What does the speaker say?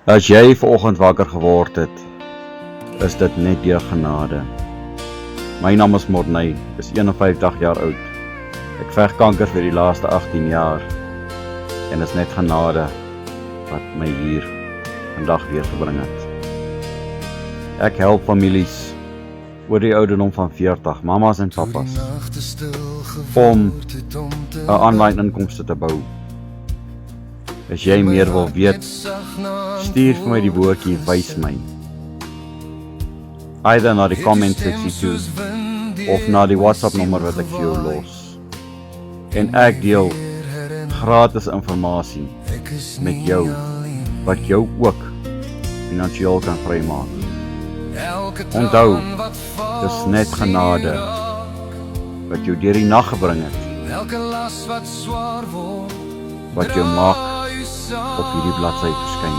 As jy vanoggend wakker geword het, is dit net deur genade. My naam is Morney, is 51 jaar oud. Ek veg kanker vir die laaste 18 jaar en is net genade wat my hier vandag weer gebring het. Ek help families oor die ouderdom van 40, mamas en papas, om 'n aanlyn inkomste te bou. As jy meer wil weet, stuur vir my die woordjie wys my. Either na die comment seksie toe, of na die WhatsApp nommer wat ek vir jou los. En ek deel gratis inligting met jou, wat jou ook finansiëel kan vrymaak. Onthou, dis net genade wat jou deur die nag gebring het, wat jou maak op hierdie bladsy verskyn.